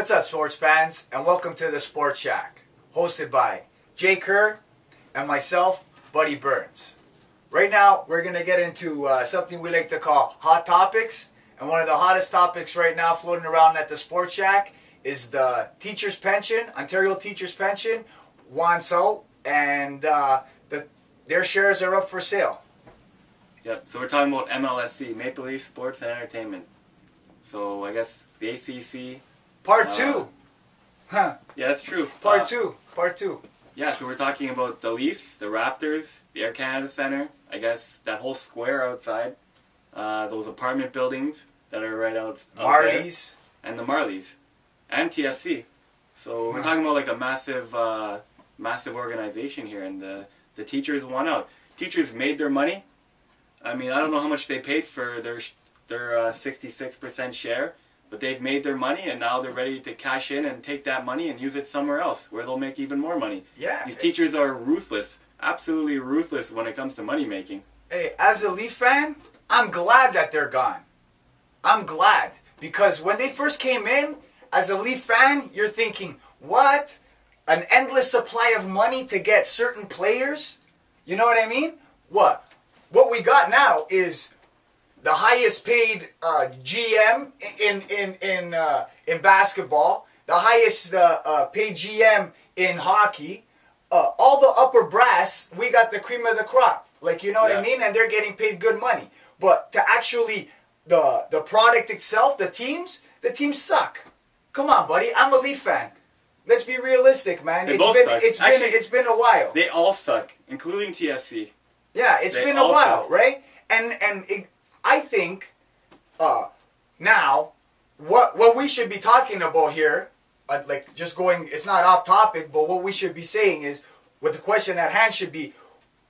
What's up, sports fans, and welcome to the Sports Shack, hosted by Jay Kerr and myself, Buddy Burnz. Right now, we're going to get into something we like to call hot topics, and one of the hottest topics right now floating around at the Sports Shack is the teacher's pension. Ontario teacher's pension wants out, and their shares are up for sale. Yep, so we're talking about MLSE, Maple Leaf Sports and Entertainment. So I guess the ACC... Part 2. Huh. Yeah, that's true. Part 2. Yeah, so we're talking about the Leafs, the Raptors, the Air Canada Centre, I guess that whole square outside, those apartment buildings that are right out Marlies. There, and the Marlies, and TSC. So we're talking about like a massive organization here, and the teachers won out. Teachers made their money. I mean, I don't know how much they paid for their 66% share, but they've made their money, and now they're ready to cash in and take that money and use it somewhere else where they'll make even more money. Yeah. These teachers are ruthless, absolutely ruthless when it comes to money making. Hey, as a Leaf fan, I'm glad that they're gone. I'm glad, because when they first came in, as a Leaf fan, you're thinking, what? An endless supply of money to get certain players? You know what I mean? What we got now is the highest paid GM in basketball, the highest paid GM in hockey, all the upper brass. We got the cream of the crop, like, you know what I mean, and they're getting paid good money. But to actually the product itself, the teams suck. Come on, buddy, I'm a Leaf fan. Let's be realistic, man. It's been a while. They all suck, including TSC. Yeah, it's been a while, right? I think now what we should be talking about here, like just going, it's not off topic, but what we should be saying is, what the question at hand should be,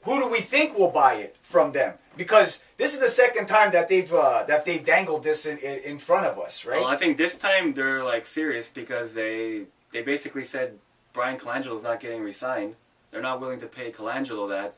who do we think will buy it from them? Because this is the second time that they've dangled this in front of us, right? Well, I think this time they're like serious, because they basically said Brian Colangelo's not getting re-signed. They're not willing to pay Colangelo that.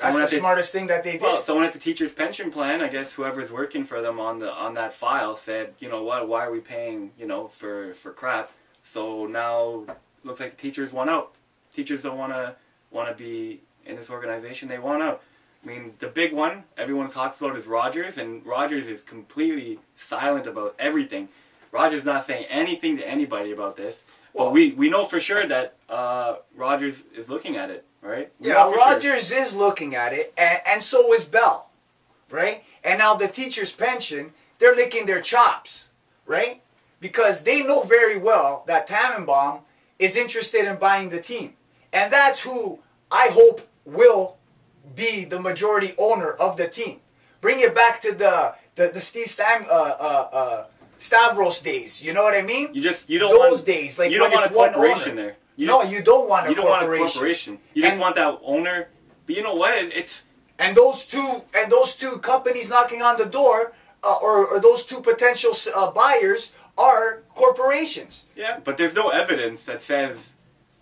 That's the smartest thing that they did. Well, someone at the teacher's pension plan, I guess whoever's working for them on that file, said, you know what, why are we paying, for crap? So now looks like the teachers want out. Teachers don't want to be in this organization. They want out. I mean, the big one everyone talks about is Rogers, and Rogers is completely silent about everything. Rogers not saying anything to anybody about this. Well, but we know for sure that Rogers is looking at it, right? Rogers is looking at it, and so is Bell, right? And now the teacher's pension, they're licking their chops, right? Because they know very well that Tannenbaum is interested in buying the team. And that's who I hope will be the majority owner of the team. Bring it back to the Steve Stavros days, you know what I mean? You don't those want, days, like you don't want a corporation there. You don't want a corporation. You just want that owner. But you know what? And those two companies knocking on the door, or those two potential buyers, are corporations. Yeah, but there's no evidence that says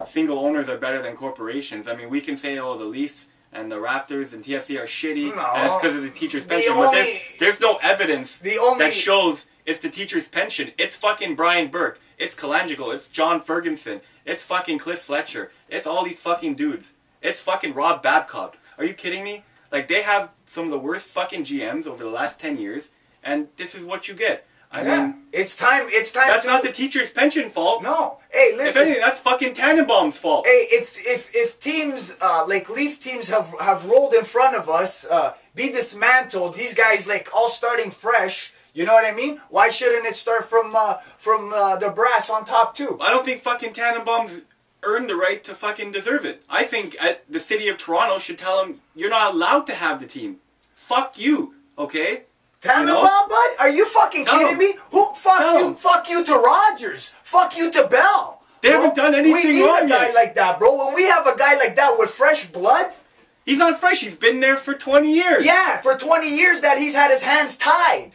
single owners are better than corporations. I mean, we can say, oh, the Leafs and the Raptors and TFC are shitty, and it's because of the teacher's pension. But there's no evidence that shows it's the teacher's pension. It's fucking Brian Burke. It's Colangelo. It's John Ferguson. It's fucking Cliff Fletcher. It's all these fucking dudes. It's fucking Rob Babcock. Are you kidding me? Like, they have some of the worst fucking GMs over the last 10 years, and this is what you get. I mean, it's time. That's not the teacher's pension fault. No. Hey, listen. If anything, that's fucking Tannenbaum's fault. Hey, if teams like Leaf teams have rolled in front of us, be dismantled. These guys like all starting fresh. You know what I mean? Why shouldn't it start from the brass on top too? I don't think fucking Tannenbaum's earned the right to fucking deserve it. I think the city of Toronto should tell him, you're not allowed to have the team. Fuck you, okay? Tannenbaum, bud? Are you fucking kidding me? Fuck you to Rogers. Fuck you to Bell. They haven't done anything wrong yet. We need a guy like that, bro. When we have a guy like that with fresh blood. He's not fresh. He's been there for 20 years. Yeah, for 20 years that he's had his hands tied.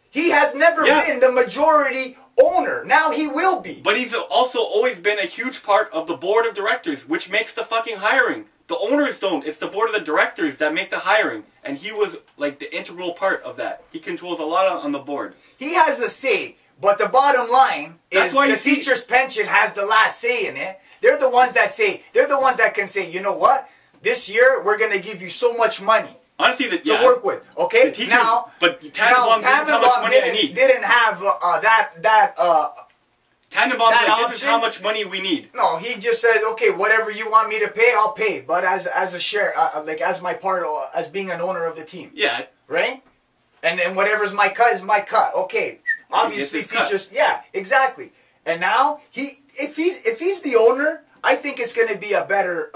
He has never been the majority owner. Now he will be. But he's also always been a huge part of the board of directors, which makes the fucking hiring. The owners don't. It's the board of the directors that make the hiring. And he was like the integral part of that. He controls a lot on the board. He has a say, But the bottom line is the teacher's pension has the last say in it. They're the ones that say, they're the ones that can say, you know what? This year, we're going to give you so much money. Honestly, to work with, okay? Teachers, but Tannenbaum didn't how much money I need. Didn't have Tannenbaum said, this is how much money we need. No, he just said, okay, whatever you want me to pay, I'll pay. But as a share, like as my part, as being an owner of the team. Yeah. Right? And whatever's my cut is my cut. Okay. Obviously, teachers. Yeah, exactly. And now if he's the owner, I think it's going to be a better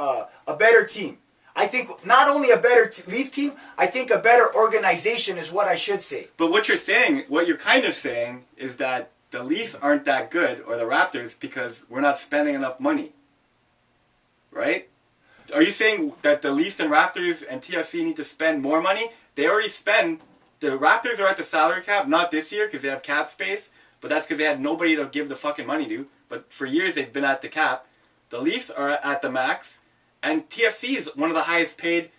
team. I think not only a better Leaf team, I think a better organization is what I should say. But what you're kind of saying is that the Leafs aren't that good, or the Raptors, because we're not spending enough money. Right? Are you saying that the Leafs and Raptors and TFC need to spend more money? They already spend. The Raptors are at the salary cap, not this year because they have cap space, but that's because they had nobody to give the fucking money to. But for years they've been at the cap. The Leafs are at the max, and TFC is one of the highest paid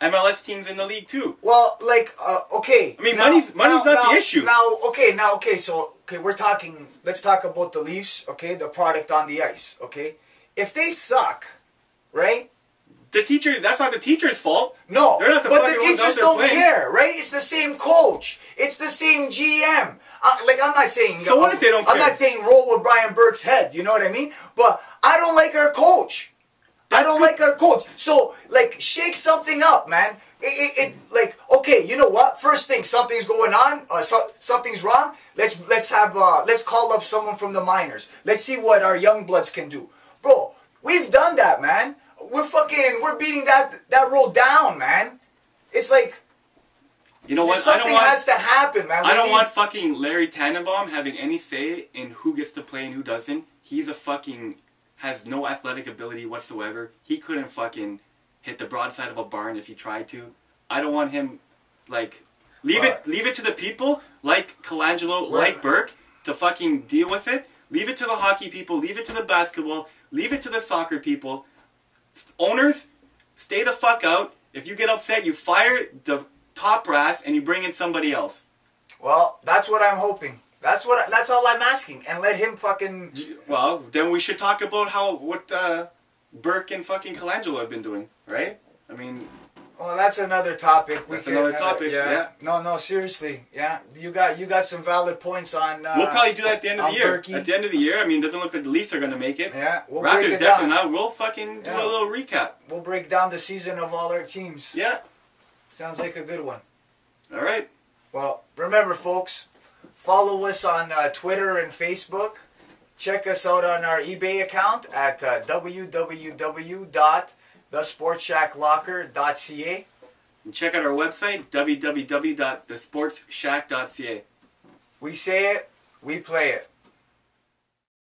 MLS teams in the league too. Well, like, okay. I mean, money's not the issue. Let's talk about the Leafs, okay, the product on the ice, okay? If they suck, right? That's not the teacher's fault. No, they're not but the teachers don't care, right? It's the same coach. It's the same GM. I'm not saying... So what if they don't care? I'm not saying roll with Brian Burke's head, you know what I mean? But I don't like our coach. Like our coach. So, like, shake something up, man. Okay, you know what? First thing, something's going on. Something's wrong. Let's call up someone from the minors. Let's see what our young bloods can do. Bro, we've done that, man. We're beating that role down, man. It's like, you know what? Something has to happen, man. I don't want fucking Larry Tannenbaum having any say in who gets to play and who doesn't. He's has no athletic ability whatsoever. He couldn't fucking hit the broadside of a barn if he tried to. I don't want him, leave it to the people like Colangelo, like Burke, to fucking deal with it. Leave it to the hockey people. Leave it to the basketball. Leave it to the soccer people. Owners, stay the fuck out. If you get upset, you fire the top brass and you bring in somebody else. Well, that's what I'm hoping. That's all I'm asking. And let him fucking... Well, then we should talk about what Burke and fucking Colangelo have been doing, right? I mean... Well, that's another topic. That's another topic, yeah. No, seriously. Yeah, you got some valid points on... we'll probably do that at the end of the year. Berkey. At the end of the year, I mean, it doesn't look like the Leafs are going to make it. Yeah, we'll Raptors break it definitely down. not. We'll fucking do a little recap. We'll break down the season of all our teams. Yeah. Sounds like a good one. All right. Well, remember, folks, follow us on Twitter and Facebook. Check us out on our eBay account at www.thesportsshacklocker.ca. And check out our website, www.thesportsshack.ca. We say it, we play it.